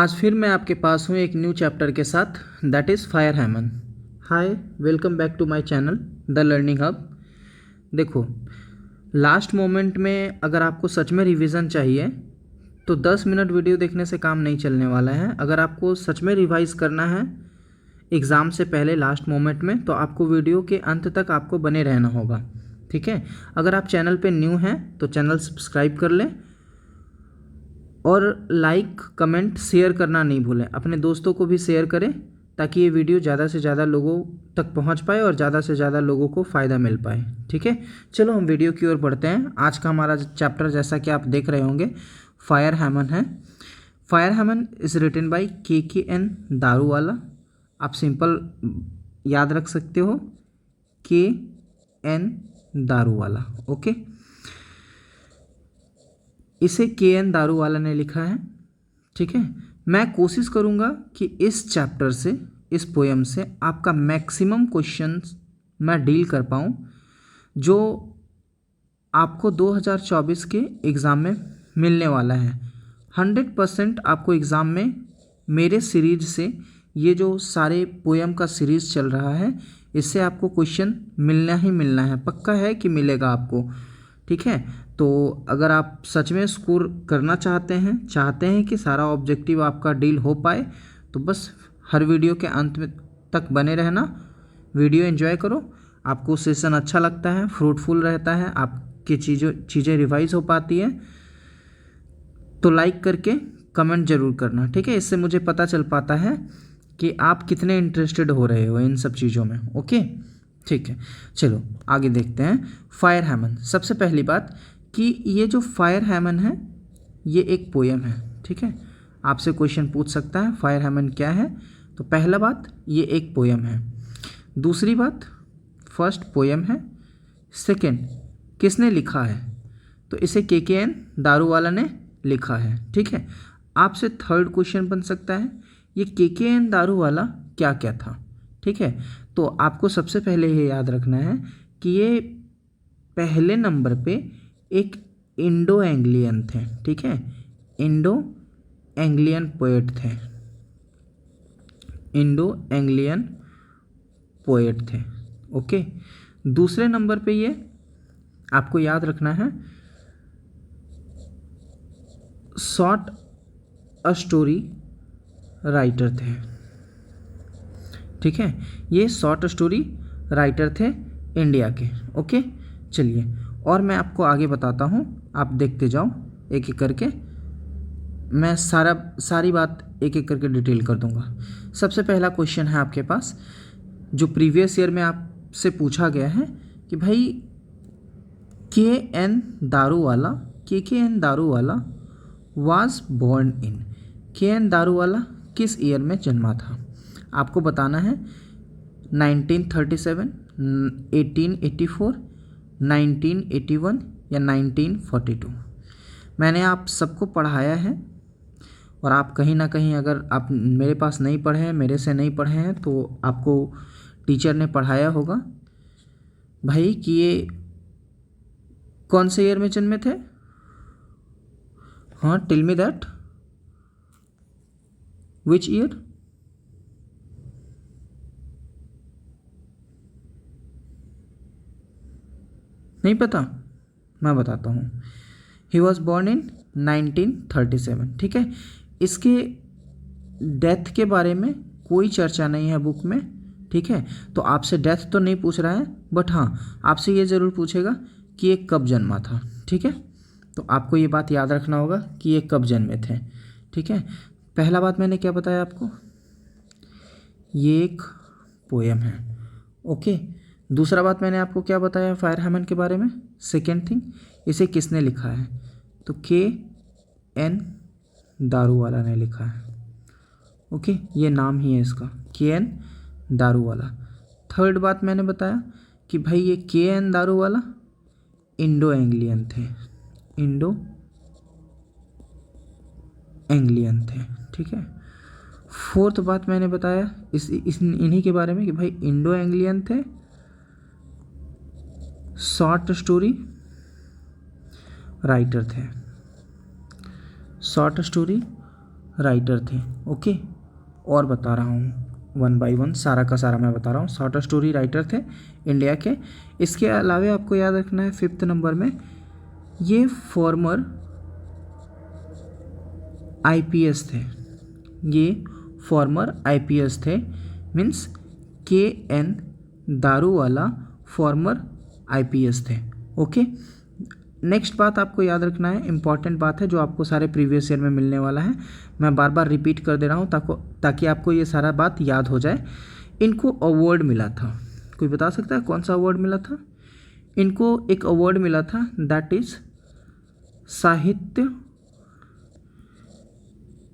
आज फिर मैं आपके पास हूँ एक न्यू चैप्टर के साथ, that is fire hymn. Hi, welcome back to my channel the learning hub. देखो, लास्ट मोमेंट में अगर आपको सच में रिवीजन चाहिए तो 10 मिनट वीडियो देखने से काम नहीं चलने वाला है। अगर आपको सच में रिवाइज करना है एग्ज़ाम से पहले लास्ट मोमेंट में, तो आपको वीडियो के अंत तक आपको बने रहना होगा, ठीक है। अगर आप चैनल पे न्यू हैं तो चैनल सब्सक्राइब कर लें और लाइक कमेंट शेयर करना नहीं भूलें। अपने दोस्तों को भी शेयर करें ताकि ये वीडियो ज़्यादा से ज़्यादा लोगों तक पहुंच पाए और ज़्यादा से ज़्यादा लोगों को फ़ायदा मिल पाए, ठीक है। चलो हम वीडियो की ओर बढ़ते हैं। आज का हमारा चैप्टर, जैसा कि आप देख रहे होंगे, फायर हैमन है। Fire hymn is written by KKN Daruwalla. आप सिंपल याद रख सकते हो, KN दारूवाला, ओके। इसे KN दारूवाला ने लिखा है, ठीक है। मैं कोशिश करूँगा कि इस चैप्टर से, इस पोयम से आपका मैक्सिमम क्वेश्चंस मैं डील कर पाऊँ जो आपको 2024 के एग्ज़ाम में मिलने वाला है। 100% आपको एग्ज़ाम में मेरे सीरीज से, ये जो सारे पोयम का सीरीज़ चल रहा है, इससे आपको क्वेश्चन मिलना ही मिलना है, पक्का है कि मिलेगा आपको, ठीक है। तो अगर आप सच में स्कोर करना चाहते हैं कि सारा ऑब्जेक्टिव आपका डील हो पाए, तो बस हर वीडियो के अंत में तक बने रहना। वीडियो एंजॉय करो, आपको सेशन अच्छा लगता है, फ्रूटफुल रहता है, आपकी चीज़ें रिवाइज हो पाती है, तो लाइक करके कमेंट ज़रूर करना, ठीक है। इससे मुझे पता चल पाता है कि आप कितने इंटरेस्टेड हो रहे हो इन सब चीज़ों में, ओके, ठीक है। चलो आगे देखते हैं। फायर हैमन, सबसे पहली बात कि ये जो फायर हैमन है ये एक पोयम है, ठीक है। आपसे क्वेश्चन पूछ सकता है फायर हैमन क्या है, तो पहला बात ये एक पोयम है। दूसरी बात, फर्स्ट पोयम है। सेकंड, किसने लिखा है, तो इसे KKN दारूवाला ने लिखा है, ठीक है। आपसे थर्ड क्वेश्चन बन सकता है, ये KKN दारूवाला क्या क्या था, ठीक है। तो आपको सबसे पहले ये याद रखना है कि ये पहले नंबर पे एक इंडो एंग्लियन थे, ठीक है। इंडो एंग्लियन पोएट थे, इंडो एंग्लियन पोएट थे, ओके। दूसरे नंबर पे ये आपको याद रखना है, शॉर्ट स्टोरी राइटर थे, ठीक है। ये शॉर्ट स्टोरी राइटर थे इंडिया के, ओके। चलिए और मैं आपको आगे बताता हूँ, आप देखते जाओ एक एक करके। मैं सारी बात एक एक करके डिटेल कर दूंगा। सबसे पहला क्वेश्चन है आपके पास, जो प्रीवियस ईयर में आपसे पूछा गया है कि भाई KKN Daruwalla was born in, KN Daruwalla किस ईयर में जन्मा था। आपको बताना है 1937, 1884, 1981 या 1942। मैंने आप सबको पढ़ाया है और आप कहीं ना कहीं, अगर आप मेरे पास नहीं पढ़े हैं, मेरे से नहीं पढ़े हैं, तो आपको टीचर ने पढ़ाया होगा भाई कि ये कौन से ईयर में जन्मे थे। हाँ, tell me that, which year. नहीं पता, मैं बताता हूँ। ही वॉज बॉर्न इन 1937, ठीक है। इसके डेथ के बारे में कोई चर्चा नहीं है बुक में, ठीक है। तो आपसे डेथ तो नहीं पूछ रहा है, बट हाँ आपसे ये ज़रूर पूछेगा कि ये कब जन्मा था, ठीक है। तो आपको ये बात याद रखना होगा कि ये कब जन्मे थे, ठीक है। पहला बात मैंने क्या बताया आपको, ये एक पोयम है, ओके। दूसरा बात मैंने आपको क्या बताया फायर हैमन के बारे में। सेकेंड थिंग, इसे किसने लिखा है, तो KN दारूवाला ने लिखा है, ओके। ये नाम ही है इसका, KN दारूवाला। थर्ड बात मैंने बताया कि भाई ये KN दारूवाला इंडो एंग्लियन थे, इंडो एंग्लियन थे, ठीक है। फोर्थ बात मैंने बताया इन्हीं के बारे में कि भाई इंडो एंग्लियन थे, शॉर्ट स्टोरी राइटर थे, शॉर्ट स्टोरी राइटर थे। ओके, और बता रहा हूँ वन बाय वन, सारा का सारा मैं बता रहा हूँ। शॉर्ट स्टोरी राइटर थे इंडिया के। इसके अलावा आपको याद रखना है 5th नंबर में, ये फॉर्मर IPS थे। ये फॉर्मर IPS थे, means KN Daruwalla farmer IPS थे। ओके, नेक्स्ट बात आपको याद रखना है, इंपॉर्टेंट बात है जो आपको सारे प्रीवियस ईयर में मिलने वाला है। मैं बार बार रिपीट कर दे रहा हूँ ताकि आपको ये सारा बात याद हो जाए। इनको अवार्ड मिला था, कोई बता सकता है कौन सा अवार्ड मिला था? इनको एक अवार्ड मिला था, that is Sahitya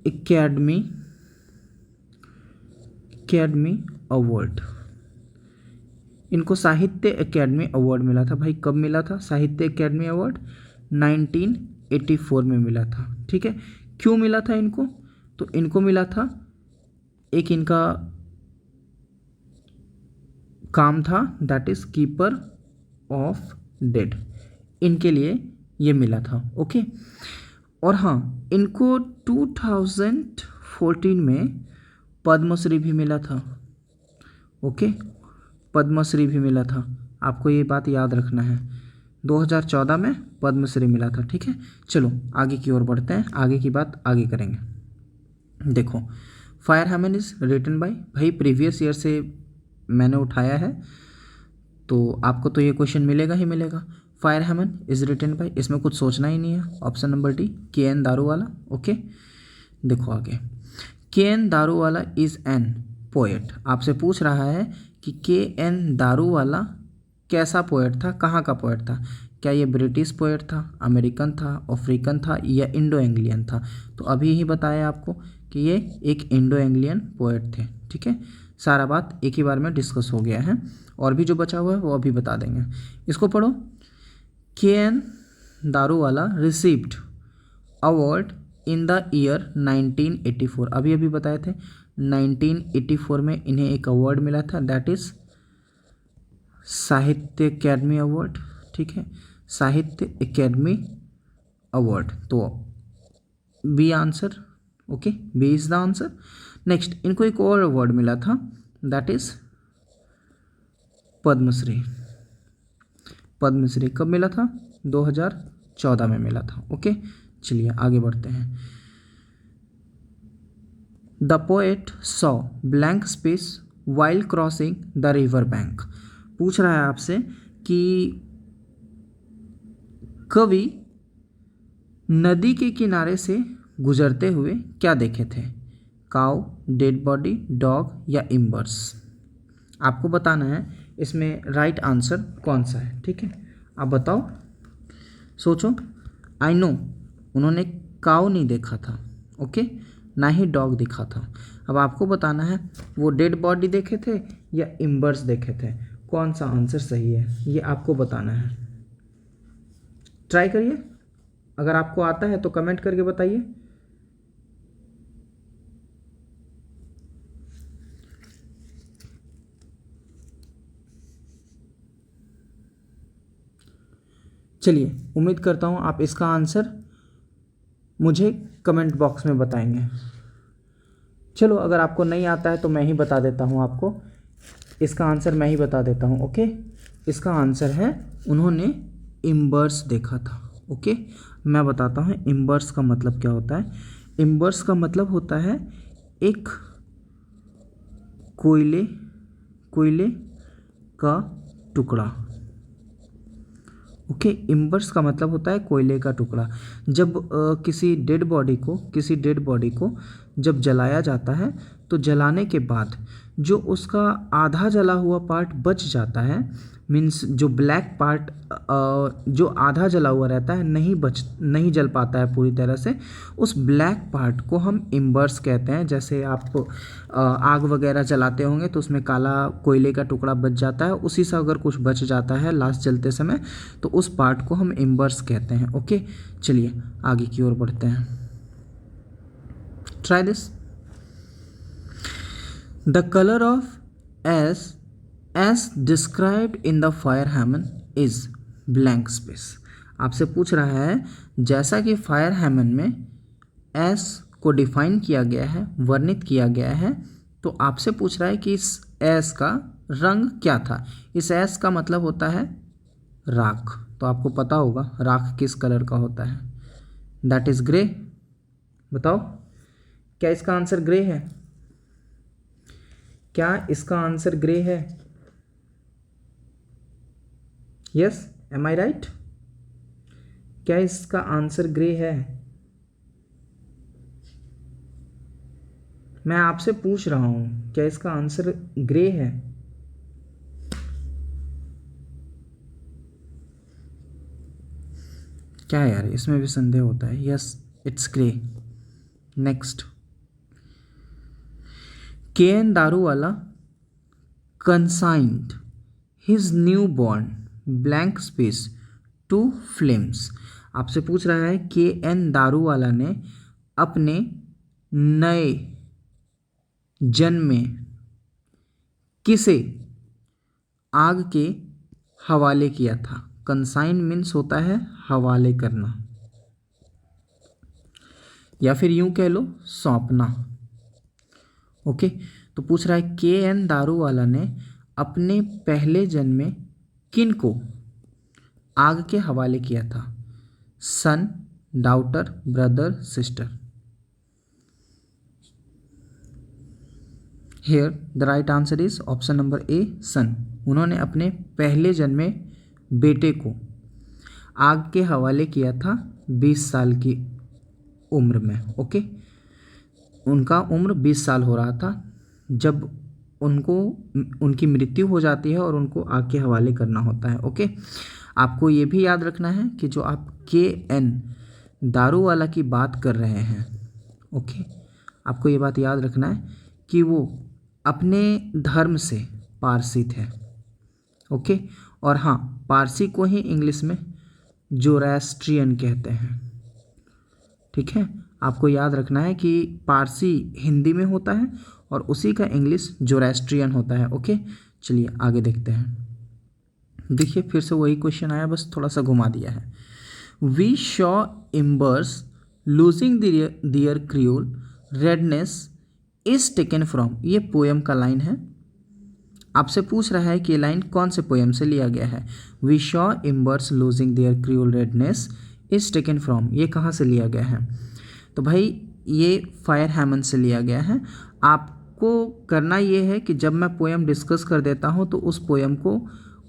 Akademi award. इनको साहित्य अकेडमी अवार्ड मिला था। भाई कब मिला था साहित्य अकेडमी अवार्ड? 1984 में मिला था। ठीक है, क्यों मिला था इनको? तो इनको मिला था, एक इनका काम था, that is keeper of dead, इनके लिए ये मिला था। ओके, और हाँ, इनको 2014 में पद्मश्री भी मिला था। ओके, पद्मश्री भी मिला था, आपको ये बात याद रखना है। 2014 में पद्मश्री मिला था। ठीक है, चलो आगे की ओर बढ़ते हैं, आगे की बात आगे करेंगे। देखो, fire hymn is written by, भाई प्रीवियस ईयर से मैंने उठाया है तो आपको तो ये क्वेश्चन मिलेगा ही मिलेगा। Fire hymn is written by, इसमें कुछ सोचना ही नहीं है। Option number D, KN Daruwalla. Okay, देखो आगे, KN Daruwalla is an poet. आपसे पूछ रहा है कि KN दारूवाला कैसा पोएट था, कहाँ का पोएट था? क्या ये ब्रिटिश पोएट था, अमेरिकन था, अफ्रीकन था या इंडो एंग्लियन था? तो अभी ही बताया आपको कि ये एक इंडो एंग्लियन पोएट थे। ठीक है, सारा बात एक ही बार में डिस्कस हो गया है, और भी जो बचा हुआ है वो अभी बता देंगे। इसको पढ़ो, KN Daruwalla received award in the year 1984। अभी अभी बताए थे 1984 में इन्हें एक अवार्ड मिला था, that is Sahitya Akademi award. ठीक है, साहित्य अकेडमी अवार्ड, तो B answer. Okay, B is the answer. Next, इनको एक और अवार्ड मिला था, दैट इज पद्मश्री। पद्मश्री कब मिला था? 2014 में मिला था। ओके, चलिए आगे बढ़ते हैं। The poet saw blank space while crossing the river bank. पूछ रहा है आपसे कि कवि नदी के किनारे से गुजरते हुए क्या देखे थे? काउ, डेड बॉडी, डॉग या इम्बर्स? आपको बताना है इसमें राइट आंसर कौन सा है। ठीक है, आप बताओ, सोचो। आई नो उन्होंने काउ नहीं देखा था, ओके, ना ही डॉग दिखा था। अब आपको बताना है वो डेड बॉडी देखे थे या इम्बर्स देखे थे, कौन सा आंसर सही है ये आपको बताना है। ट्राई करिए, अगर आपको आता है तो कमेंट करके बताइए। चलिए, उम्मीद करता हूँ आप इसका आंसर मुझे कमेंट बॉक्स में बताएंगे। चलो, अगर आपको नहीं आता है तो मैं ही बता देता हूँ आपको, इसका आंसर मैं ही बता देता हूँ। ओके, इसका आंसर है उन्होंने इम्बर्स देखा था। ओके, मैं बताता हूँ इम्बर्स का मतलब क्या होता है। इम्बर्स का मतलब होता है एक कोयले का टुकड़ा। ओके, इम्बर्स का मतलब होता है कोयले का टुकड़ा। जब किसी डेड बॉडी को जब जलाया जाता है तो जलाने के बाद जो उसका आधा जला हुआ पार्ट बच जाता है, मीन्स जो ब्लैक पार्ट जो आधा जला हुआ रहता है नहीं जल पाता है पूरी तरह से, उस ब्लैक पार्ट को हम इम्बर्स कहते हैं। जैसे आप आग वगैरह जलाते होंगे तो उसमें काला कोयले का टुकड़ा बच जाता है, उसी से अगर कुछ बच जाता है लास्ट जलते समय तो उस पार्ट को हम इम्बर्स कहते हैं। ओके, चलिए आगे की ओर बढ़ते हैं। Try this. The colour of as described in the fire hymn is blank space. आपसे पूछ रहा है जैसा कि फायर हैमन में एस को डिफाइन किया गया है, वर्णित किया गया है। तो आपसे पूछ रहा है कि इस ऐश का रंग क्या था। इस ऐश का मतलब होता है राख, तो आपको पता होगा राख किस कलर का होता है, दैट इज ग्रे। बताओ क्या इसका आंसर ग्रे है? क्या इसका आंसर ग्रे है? यस, एम आई राइट? क्या इसका आंसर ग्रे है? मैं आपसे पूछ रहा हूं, क्या इसका आंसर ग्रे है? क्या है यार, इसमें भी संदेह होता है। Yes, it's grey. Next, K N. Daruwalla consigned his newborn blank space to flames. आपसे पूछ रहा है के.एन. दारूवाला ने अपने नए जन्मे किसे आग के हवाले किया था। कंसाइन मीन्स होता है हवाले करना, या फिर यूं कह लो सौंपना। ओके, तो पूछ रहा है के.एन. दारूवाला ने अपने पहले जन्मे किन को आग के हवाले किया था। Son, daughter, brother, sister. Here the right answer is option number A, son. उन्होंने अपने पहले जन्मे बेटे को आग के हवाले किया था 20 साल की उम्र में। ओके, उनका उम्र 20 साल हो रहा था जब उनकी मृत्यु हो जाती है और उनको आग के हवाले करना होता है। ओके, आपको ये भी याद रखना है कि जो आप के.एन. दारूवाला की बात कर रहे हैं, ओके, आपको ये बात याद रखना है कि वो अपने धर्म से पारसी थे। ओके, और हाँ, पारसी को ही इंग्लिश में जोरास्ट्रियन कहते हैं। ठीक है, आपको याद रखना है कि पारसी हिंदी में होता है और उसी का इंग्लिश जोरास्ट्रियन होता है। ओके, चलिए आगे देखते हैं। देखिए फिर से वही क्वेश्चन आया, बस थोड़ा सा घुमा दिया है। We saw embers losing their creole redness is taken from. ये पोएम का लाइन है। आपसे पूछ रहा है कि ये लाइन कौन से पोएम से लिया गया है। We saw embers losing their creole redness is taken from, ये कहाँ से लिया गया है? तो भाई ये फायर हैमन से लिया गया है। आपको करना ये है कि जब मैं पोएम डिस्कस कर देता हूँ तो उस पोएम को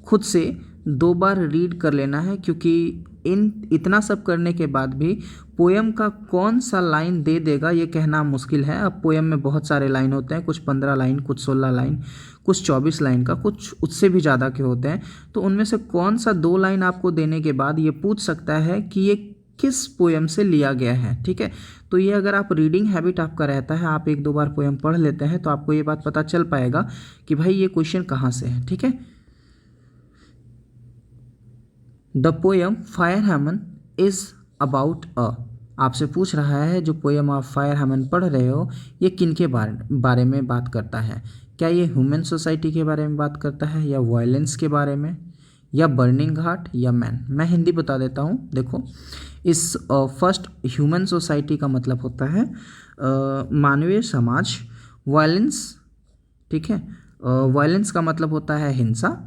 खुद से 2 बार रीड कर लेना है, क्योंकि इतना सब करने के बाद भी पोएम का कौन सा लाइन दे देगा ये कहना मुश्किल है। अब पोएम में बहुत सारे लाइन होते हैं, कुछ 15 लाइन, कुछ 16 लाइन, कुछ 24 लाइन का, कुछ उससे भी ज़्यादा के होते हैं। तो उनमें से कौन सा 2 लाइन आपको देने के बाद ये पूछ सकता है कि ये किस पोएम से लिया गया है। ठीक है, तो ये अगर आप रीडिंग हैबिट आपका रहता है, आप 1-2 बार पोएम पढ़ लेते हैं, तो आपको ये बात पता चल पाएगा कि भाई ये क्वेश्चन कहाँ से है। ठीक है, the poem fire hymn is about a. आपसे पूछ रहा है जो पोएम आप फायर हैमन पढ़ रहे हो ये किन के बारे में बात करता है। क्या ये ह्यूमन सोसाइटी के बारे में बात करता है, या वायलेंस के बारे में, या बर्निंग घाट, या मैन। मैं हिंदी बता देता हूँ। देखो, इस फर्स्ट ह्यूमन सोसाइटी का मतलब होता है मानवीय समाज। वायलेंस, ठीक है, वायलेंस का मतलब होता है हिंसा।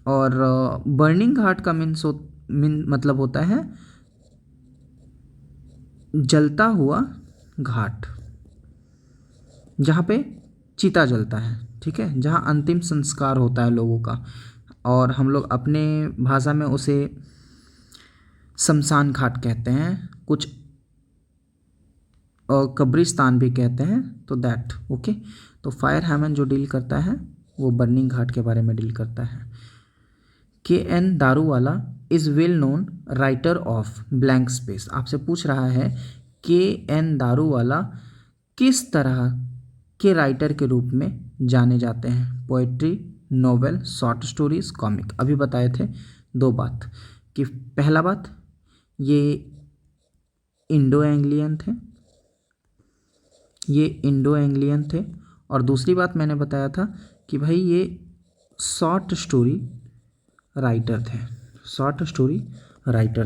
और बर्निंग घाट का मतलब होता है जलता हुआ घाट, जहाँ पे चिता जलता है। ठीक है, जहाँ अंतिम संस्कार होता है लोगों का, और हम लोग अपने भाषा में उसे शमशान घाट कहते हैं, कुछ कब्रिस्तान भी कहते हैं। तो दैट ओके, तो फायर हैमन जो डील करता है वो बर्निंग घाट के बारे में डील करता है। K. N.. Daruwalla is well known writer of blank space. आपसे पूछ रहा है के.एन. दारूवाला किस तरह के राइटर के रूप में जाने जाते हैं। Poetry, novel, short stories, comic. अभी बताए थे 2 बात कि पहला बात ये इंडो एंग्लियन थे, और दूसरी बात मैंने बताया था कि भाई ये शॉर्ट स्टोरी राइटर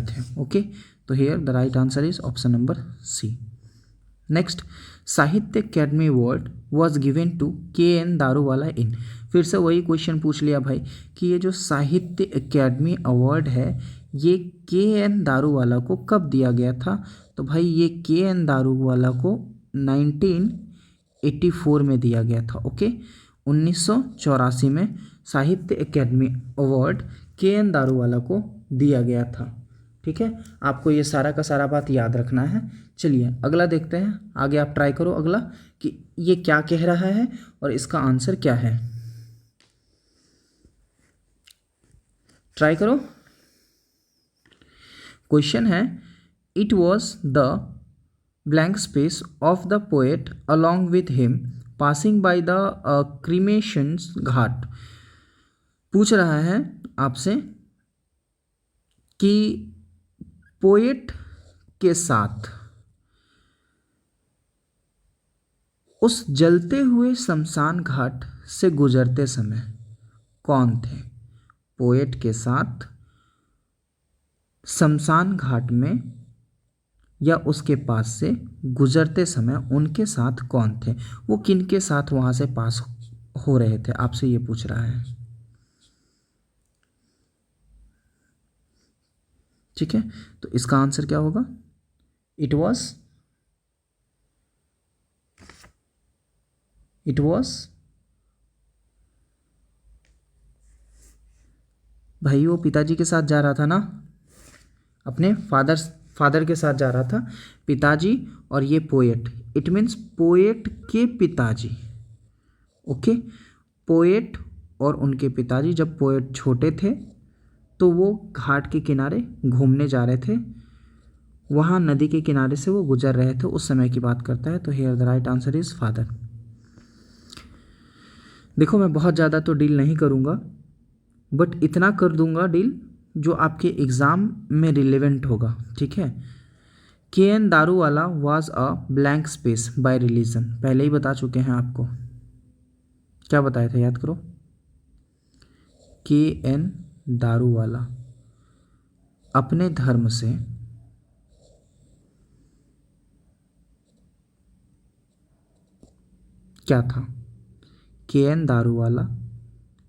थे। ओके, तो here the right answer is option number C. Next, Sahitya Akademi award was given to K N. Daruwalla in. फिर से वही क्वेश्चन पूछ लिया भाई कि ये जो साहित्य अकेडमी अवार्ड है ये के.एन. दारूवाला को कब दिया गया था। तो भाई ये के.एन. दारूवाला को 1984 में दिया गया था। ओके, 1984 में साहित्य अकेडमी अवार्ड के.एन. दारूवाला को दिया गया था। ठीक है, आपको ये सारा का सारा बात याद रखना है। चलिए अगला देखते हैं, आगे आप ट्राई करो अगला कि ये क्या कह रहा है और इसका आंसर क्या है। ट्राई करो। क्वेश्चन है, it was the blank space of the poet along with him passing by the cremation ghat. पूछ रहा है आपसे कि पोएट के साथ उस जलते हुए शमशान घाट से गुजरते समय कौन थे। पोएट के साथ शमशान घाट में या उसके पास से गुजरते समय उनके साथ कौन थे, वो किन के साथ वहाँ से पास हो रहे थे, आपसे ये पूछ रहा है। ठीक है, तो इसका आंसर क्या होगा। इट वॉज भाई वो पिताजी के साथ जा रहा था ना, अपने फादर के साथ जा रहा था। पिताजी और ये पोएट, इट मीन्स पोएट के पिताजी। ओके, पोएट और उनके पिताजी, जब पोएट छोटे थे तो वो घाट के किनारे घूमने जा रहे थे, वहाँ नदी के किनारे से वो गुजर रहे थे, उस समय की बात करता है। तो here the right answer is father. देखो मैं बहुत ज़्यादा तो डील नहीं करूँगा, बट इतना कर दूँगा डील जो आपके एग्ज़ाम में रिलेवेंट होगा। ठीक है, K. N.. Daruwalla was a blank space bye religion, पहले ही बता चुके हैं आपको। क्या बताया था, याद करो। के.एन. दारूवाला अपने धर्म से क्या था। के.एन. दारूवाला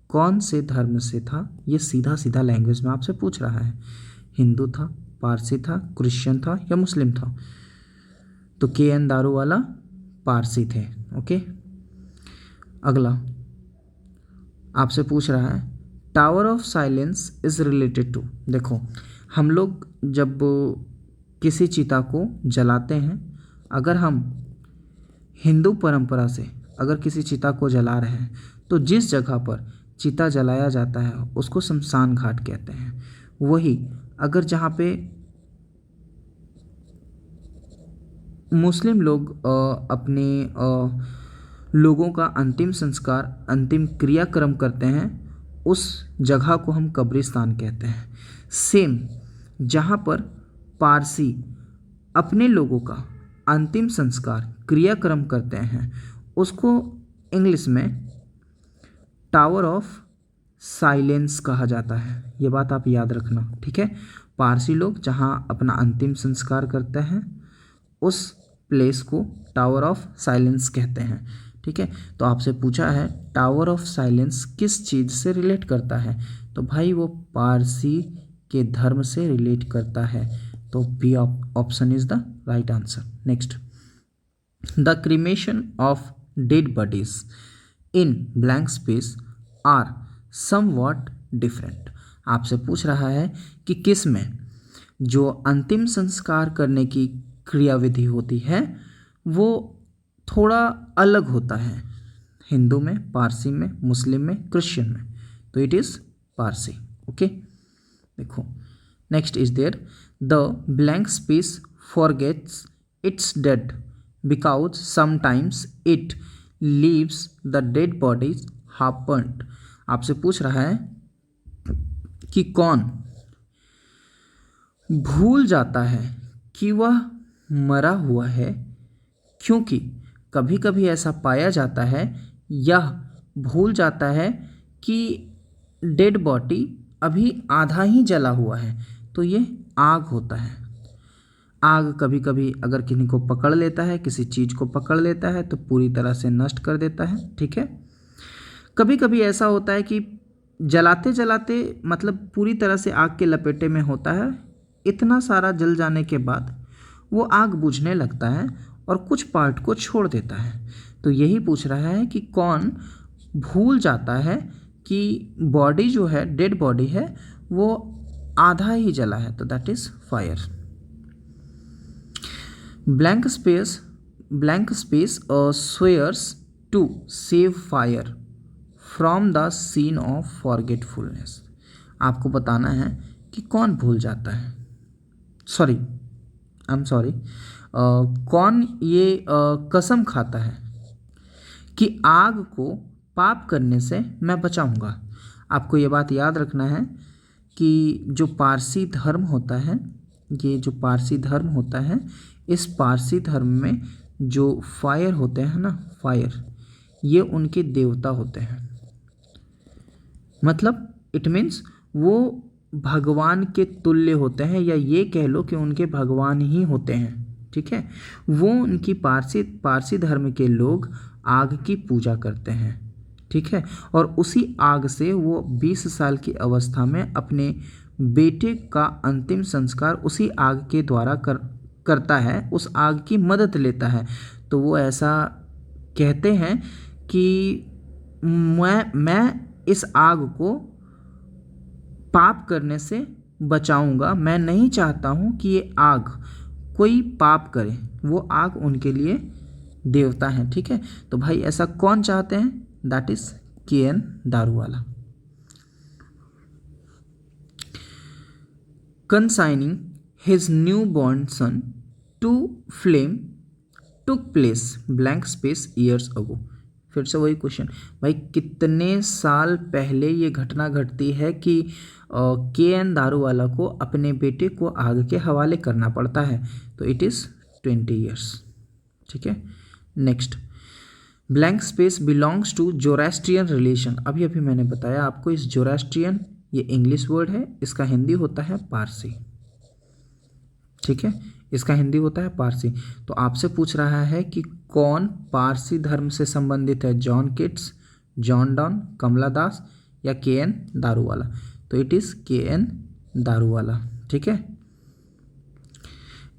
कौन से धर्म से था, ये सीधा सीधा लैंग्वेज में आपसे पूछ रहा है। हिंदू था, पारसी था, क्रिश्चियन था या मुस्लिम था। तो के.एन. दारूवाला पारसी थे। ओके, अगला आपसे पूछ रहा है, tower of silence is related to. देखो हम लोग जब किसी चिता को जलाते हैं, अगर हम हिंदू परंपरा से अगर किसी चिता को जला रहे हैं तो जिस जगह पर चिता जलाया जाता है उसको शमशान घाट कहते हैं। वही अगर जहाँ पे मुस्लिम लोग अपने लोगों का अंतिम संस्कार, अंतिम क्रियाक्रम करते हैं, उस जगह को हम कब्रिस्तान कहते हैं। सेम जहाँ पर पारसी अपने लोगों का अंतिम संस्कार क्रियाक्रम करते हैं उसको इंग्लिश में टावर ऑफ साइलेंस कहा जाता है। ये बात आप याद रखना। ठीक है, पारसी लोग जहाँ अपना अंतिम संस्कार करते हैं उस प्लेस को टावर ऑफ साइलेंस कहते हैं। ठीक है, तो आपसे पूछा है टावर ऑफ साइलेंस किस चीज़ से रिलेट करता है, तो भाई वो पारसी के धर्म से रिलेट करता है। तो B option is the right answer. Next, the cremation of dead bodies in blank space are somewhat different. आपसे पूछ रहा है कि किस में जो अंतिम संस्कार करने की क्रियाविधि होती है वो थोड़ा अलग होता है, हिंदू में, पारसी में, मुस्लिम में, क्रिश्चियन में। तो इट इज़ पारसी। ओके, देखो next is there, the blank space forgets its dead because sometimes it leaves the dead bodies half burned. आपसे पूछ रहा है कि कौन भूल जाता है कि वह मरा हुआ है, क्योंकि कभी कभी ऐसा पाया जाता है यह भूल जाता है कि डेड बॉडी अभी आधा ही जला हुआ है, तो ये आग होता है। आग कभी कभी अगर किन्हीं को पकड़ लेता है, किसी चीज़ को पकड़ लेता है तो पूरी तरह से नष्ट कर देता है। ठीक है, कभी कभी ऐसा होता है कि जलाते जलाते मतलब पूरी तरह से आग के लपेटे में होता है, इतना सारा जल जाने के बाद वो आग बुझने लगता है और कुछ पार्ट को छोड़ देता है। तो यही पूछ रहा है कि कौन भूल जाता है कि बॉडी जो है, डेड बॉडी है, वो आधा ही जला है, तो that is fire. Blank space swears to save fire from the scene of forgetfulness. आपको बताना है कि कौन भूल जाता है, कौन ये कसम खाता है कि आग को पाप करने से मैं बचाऊंगा। आपको ये बात याद रखना है कि जो पारसी धर्म होता है, ये जो पारसी धर्म होता है, इस पारसी धर्म में जो फायर होते हैं ना, फायर, ये उनके देवता होते हैं। मतलब इट मीन्स वो भगवान के तुल्य होते हैं, या ये कह लो कि उनके भगवान ही होते हैं। ठीक है, वो उनकी पारसी धर्म के लोग आग की पूजा करते हैं। ठीक है, और उसी आग से वो 20 साल की अवस्था में अपने बेटे का अंतिम संस्कार उसी आग के द्वारा करता है, उस आग की मदद लेता है। तो वो ऐसा कहते हैं कि मैं इस आग को पाप करने से बचाऊंगा, मैं नहीं चाहता हूँ कि ये आग कोई पाप करे। वो आग उनके लिए देवता है। ठीक है, तो भाई ऐसा कौन चाहते हैं, that is KN Daruwalla. Consigning his newborn son to flame took place blank space years ago. फिर से वही क्वेश्चन, भाई कितने साल पहले ये घटना घटती है कि KN दारूवाला को अपने बेटे को आग के हवाले करना पड़ता है, तो इट इज़ 20 ईयर्स। ठीक है, next, blank space belongs to Zoroastrian religion. अभी अभी मैंने बताया आपको, इस जोरास्ट्रियन ये इंग्लिश वर्ड है, इसका हिंदी होता है पारसी। ठीक है, इसका हिंदी होता है पारसी। तो आपसे पूछ रहा है कि कौन पारसी धर्म से संबंधित है, जॉन किट्स, जॉन डॉन, कमला दास या KN दारूवाला। तो इट इज़ KN दारूवाला। ठीक है,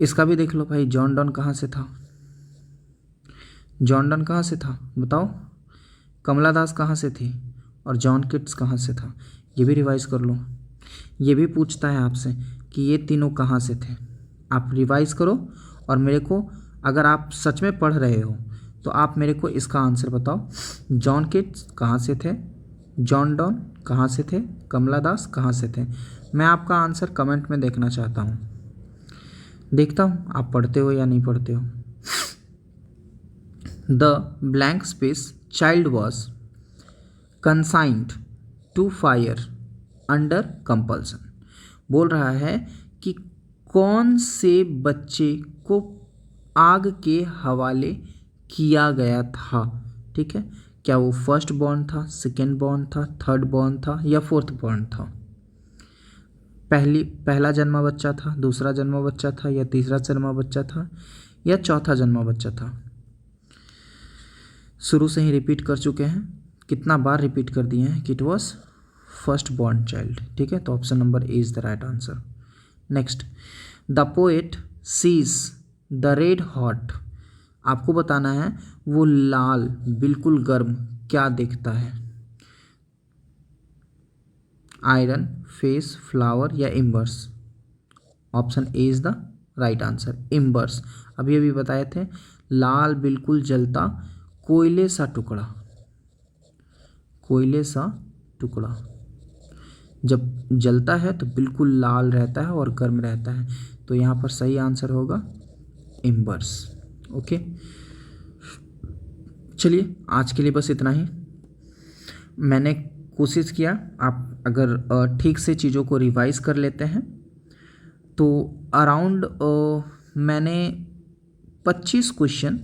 इसका भी देख लो भाई, जॉन डॉन कहाँ से था, जॉन डॉन कहाँ से था बताओ, कमला दास कहाँ से थी, और जॉन किट्स कहाँ से था, ये भी रिवाइज कर लो। ये भी पूछता है आपसे कि ये तीनों कहाँ से थे। आप रिवाइज करो और मेरे को, अगर आप सच में पढ़ रहे हो तो आप मेरे को इसका आंसर बताओ। जॉन किट्स कहाँ से थे, जॉन डॉन कहाँ से थे, कमला दास कहाँ से थे। मैं आपका आंसर कमेंट में देखना चाहता हूँ, देखता हूँ आप पढ़ते हो या नहीं पढ़ते हो। The blank space child was consigned to fire under compulsion. बोल रहा है कि कौन से बच्चे को आग के हवाले किया गया था। ठीक है, क्या वो फर्स्ट बॉर्न था, सेकेंड बॉर्न था, थर्ड बॉर्न था या फोर्थ बॉर्न था। पहला जन्मा बच्चा था, दूसरा जन्मा बच्चा था या तीसरा जन्मा बच्चा था या चौथा जन्मा बच्चा था। शुरू से ही रिपीट कर चुके हैं, कितना बार रिपीट कर दिए हैं कि it was first born child. ठीक है, तो option number A is the right answer. Next, the poet sees the red hot. आपको बताना है वो लाल बिल्कुल गर्म क्या देखता है, आयरन, फेस, फ्लावर या embers. Option A is the right answer, embers. अभी अभी बताए थे, लाल बिल्कुल जलता कोयले सा टुकड़ा, कोयले सा टुकड़ा जब जलता है तो बिल्कुल लाल रहता है और गर्म रहता है। तो यहाँ पर सही आंसर होगा इम्बर्स। ओके, चलिए आज के लिए बस इतना ही। मैंने कोशिश किया, आप अगर ठीक से चीज़ों को रिवाइज कर लेते हैं तो अराउंड मैंने 25 क्वेश्चन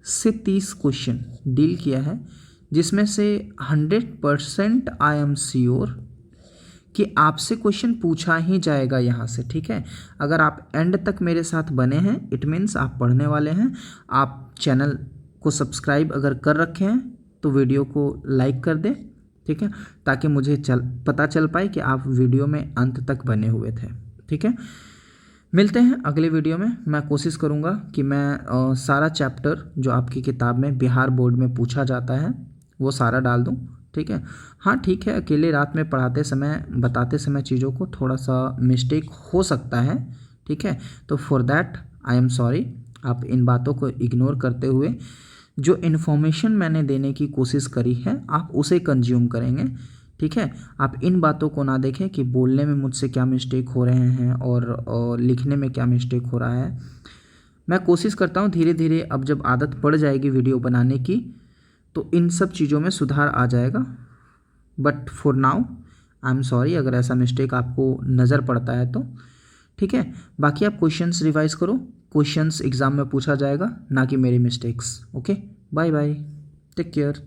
से 30 क्वेश्चन डील किया है, जिसमें से 100% आई एम श्योर कि आपसे क्वेश्चन पूछा ही जाएगा यहाँ से, ठीक है। अगर आप एंड तक मेरे साथ बने हैं इट मीन्स आप पढ़ने वाले हैं। आप चैनल को सब्सक्राइब अगर कर रखे हैं तो वीडियो को लाइक कर दें, ठीक है, ताकि मुझे पता चल पाए कि आप वीडियो में अंत तक बने हुए थे, ठीक है। मिलते हैं अगले वीडियो में। मैं कोशिश करूँगा कि मैं सारा चैप्टर जो आपकी किताब में बिहार बोर्ड में पूछा जाता है वो सारा डाल दूँ, ठीक है। हाँ ठीक है, अकेले रात में पढ़ाते समय बताते समय चीज़ों को थोड़ा सा मिस्टेक हो सकता है, ठीक है। तो for that I am sorry. आप इन बातों को इग्नोर करते हुए जो इन्फॉर्मेशन मैंने देने की कोशिश करी है आप उसे कंज्यूम करेंगे, ठीक है। आप इन बातों को ना देखें कि बोलने में मुझसे क्या मिस्टेक हो रहे हैं और लिखने में क्या मिस्टेक हो रहा है। मैं कोशिश करता हूँ धीरे धीरे, अब जब आदत पड़ जाएगी वीडियो बनाने की तो इन सब चीज़ों में सुधार आ जाएगा। But for now I am sorry अगर ऐसा मिस्टेक आपको नज़र पड़ता है तो, ठीक है। बाकी आप क्वेश्चंस रिवाइज करो, क्वेश्चंस एग्ज़ाम में पूछा जाएगा, ना कि मेरी mistakes. Okay, bye bye, take care.